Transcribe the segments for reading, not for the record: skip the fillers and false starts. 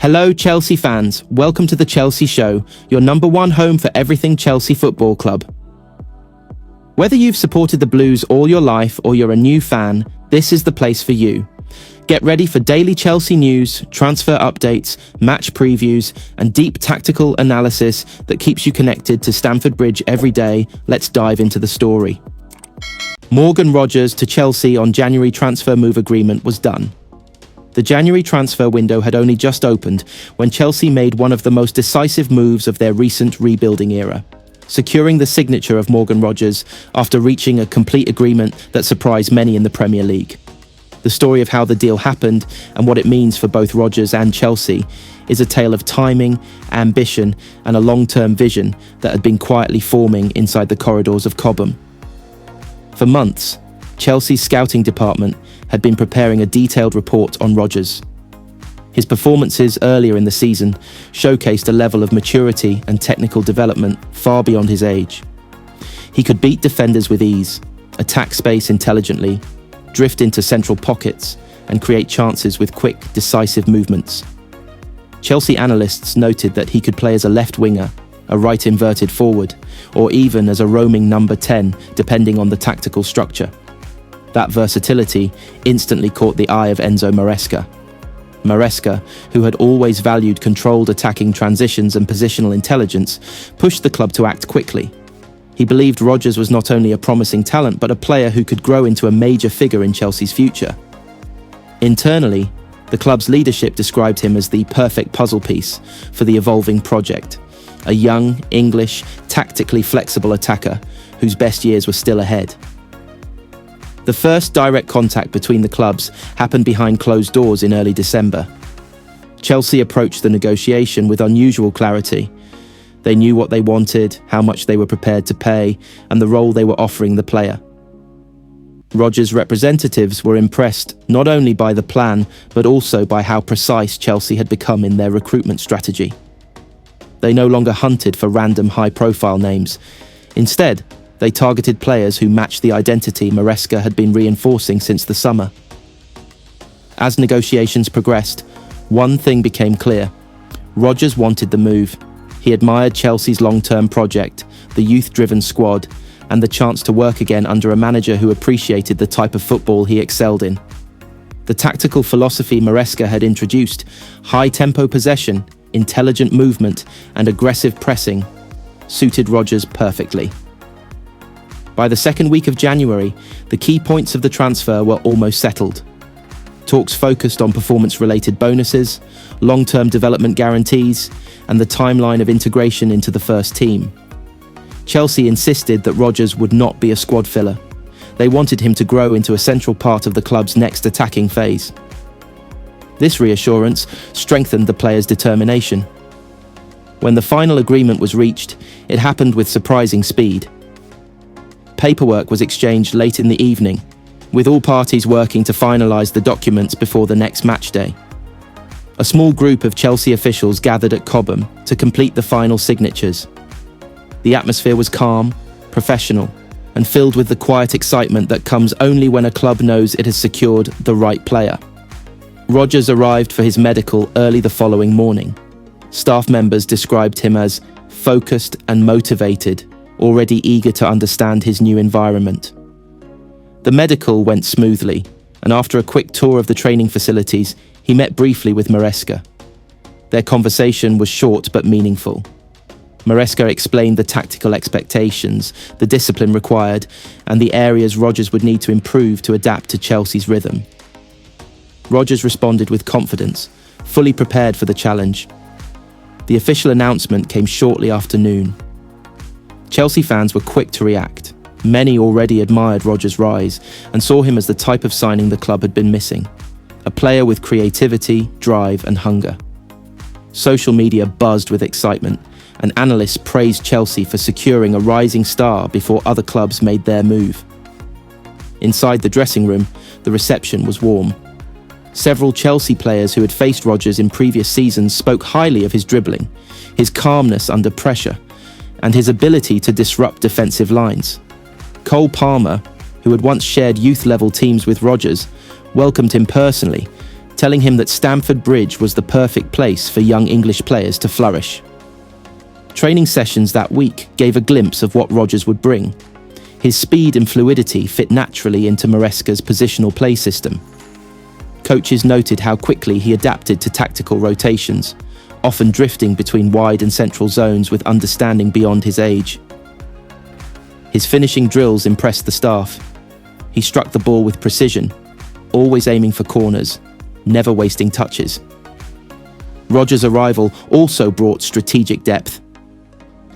Hello, Chelsea fans. Welcome to the Chelsea Show, your number one home for everything Chelsea Football Club. Whether you've supported the Blues all your life or you're a new fan, this is the place for you. Get ready for daily Chelsea news, transfer updates, match previews, and deep tactical analysis that keeps you connected to Stamford Bridge every day. Let's dive into the story. Morgan Rogers to Chelsea on January transfer move agreement was done. The January transfer window had only just opened when Chelsea made one of the most decisive moves of their recent rebuilding era, securing the signature of Morgan Rogers after reaching a complete agreement that surprised many in the Premier League. The story of how the deal happened and what it means for both Rogers and Chelsea is a tale of timing, ambition, and a long-term vision that had been quietly forming inside the corridors of Cobham. For months, Chelsea's scouting department had been preparing a detailed report on Rogers. His performances earlier in the season showcased a level of maturity and technical development far beyond his age. He could beat defenders with ease, attack space intelligently, drift into central pockets, and create chances with quick, decisive movements. Chelsea analysts noted that he could play as a left winger, a right inverted forward, or even as a roaming number 10, depending on the tactical structure. That versatility instantly caught the eye of Enzo Maresca. Maresca, who had always valued controlled attacking transitions and positional intelligence, pushed the club to act quickly. He believed Rogers was not only a promising talent, but a player who could grow into a major figure in Chelsea's future. Internally, the club's leadership described him as the perfect puzzle piece for the evolving project, a young, English, tactically flexible attacker whose best years were still ahead. The first direct contact between the clubs happened behind closed doors in early December. Chelsea approached the negotiation with unusual clarity. They knew what they wanted, how much they were prepared to pay, and the role they were offering the player. Rogers' representatives were impressed not only by the plan, but also by how precise Chelsea had become in their recruitment strategy. They no longer hunted for random high-profile names. Instead, they targeted players who matched the identity Maresca had been reinforcing since the summer. As negotiations progressed, one thing became clear. Rogers wanted the move. He admired Chelsea's long-term project, the youth-driven squad, and the chance to work again under a manager who appreciated the type of football he excelled in. The tactical philosophy Maresca had introduced, high-tempo possession, intelligent movement, and aggressive pressing, suited Rogers perfectly. By the second week of January, the key points of the transfer were almost settled. Talks focused on performance-related bonuses, long-term development guarantees, and the timeline of integration into the first team. Chelsea insisted that Rogers would not be a squad filler. They wanted him to grow into a central part of the club's next attacking phase. This reassurance strengthened the player's determination. When the final agreement was reached, it happened with surprising speed. Paperwork was exchanged late in the evening, with all parties working to finalise the documents before the next match day. A small group of Chelsea officials gathered at Cobham to complete the final signatures. The atmosphere was calm, professional, and filled with the quiet excitement that comes only when a club knows it has secured the right player. Rogers arrived for his medical early the following morning. Staff members described him as focused and motivated, already eager to understand his new environment. The medical went smoothly, and after a quick tour of the training facilities, he met briefly with Maresca. Their conversation was short but meaningful. Maresca explained the tactical expectations, the discipline required, and the areas Rogers would need to improve to adapt to Chelsea's rhythm. Rogers responded with confidence, fully prepared for the challenge. The official announcement came shortly after noon. Chelsea fans were quick to react. Many already admired Rogers' rise and saw him as the type of signing the club had been missing, a player with creativity, drive, and hunger. Social media buzzed with excitement, and analysts praised Chelsea for securing a rising star before other clubs made their move. Inside the dressing room, the reception was warm. Several Chelsea players who had faced Rogers in previous seasons spoke highly of his dribbling, his calmness under pressure, and his ability to disrupt defensive lines. Cole Palmer, who had once shared youth-level teams with Rogers, welcomed him personally, telling him that Stamford Bridge was the perfect place for young English players to flourish. Training sessions that week gave a glimpse of what Rodgers would bring. His speed and fluidity fit naturally into Maresca's positional play system. Coaches noted how quickly he adapted to tactical rotations, often drifting between wide and central zones with understanding beyond his age. His finishing drills impressed the staff. He struck the ball with precision, always aiming for corners, never wasting touches. Rodgers' arrival also brought strategic depth.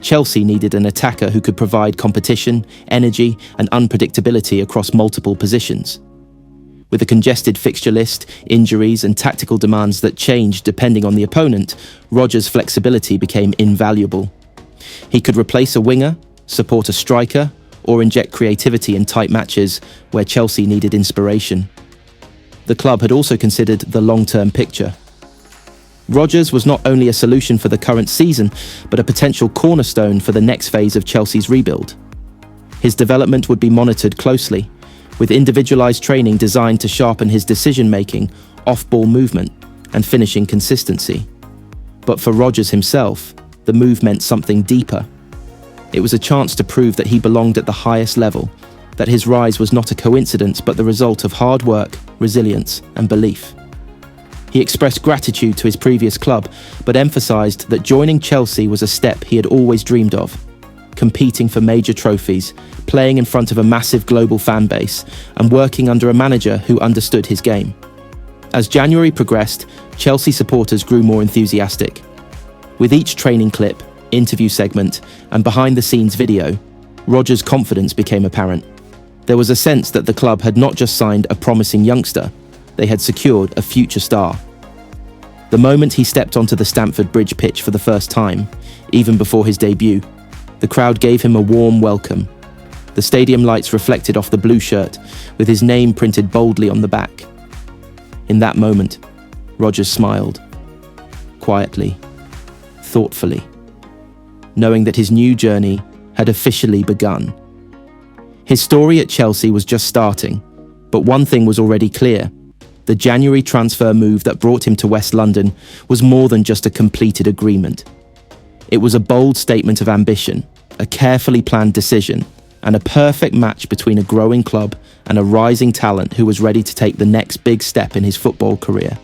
Chelsea needed an attacker who could provide competition, energy, and unpredictability across multiple positions. With a congested fixture list, injuries, and tactical demands that changed depending on the opponent, Rodgers' flexibility became invaluable. He could replace a winger, support a striker, or inject creativity in tight matches where Chelsea needed inspiration. The club had also considered the long-term picture. Rodgers was not only a solution for the current season, but a potential cornerstone for the next phase of Chelsea's rebuild. His development would be monitored closely, with individualized training designed to sharpen his decision-making, off-ball movement, and finishing consistency. But for Rodgers himself, the move meant something deeper. It was a chance to prove that he belonged at the highest level, that his rise was not a coincidence but the result of hard work, resilience, and belief. He expressed gratitude to his previous club, but emphasized that joining Chelsea was a step he had always dreamed of. Competing for major trophies, playing in front of a massive global fan base, and working under a manager who understood his game. As January progressed, Chelsea supporters grew more enthusiastic. With each training clip, interview segment, and behind-the-scenes video, Rodgers' confidence became apparent. There was a sense that the club had not just signed a promising youngster, they had secured a future star. The moment he stepped onto the Stamford Bridge pitch for the first time, even before his debut, the crowd gave him a warm welcome. The stadium lights reflected off the blue shirt, with his name printed boldly on the back. In that moment, Rodgers smiled, quietly, thoughtfully, knowing that his new journey had officially begun. His story at Chelsea was just starting, but one thing was already clear. The January transfer move that brought him to West London was more than just a completed agreement. It was a bold statement of ambition, a carefully planned decision, and a perfect match between a growing club and a rising talent who was ready to take the next big step in his football career.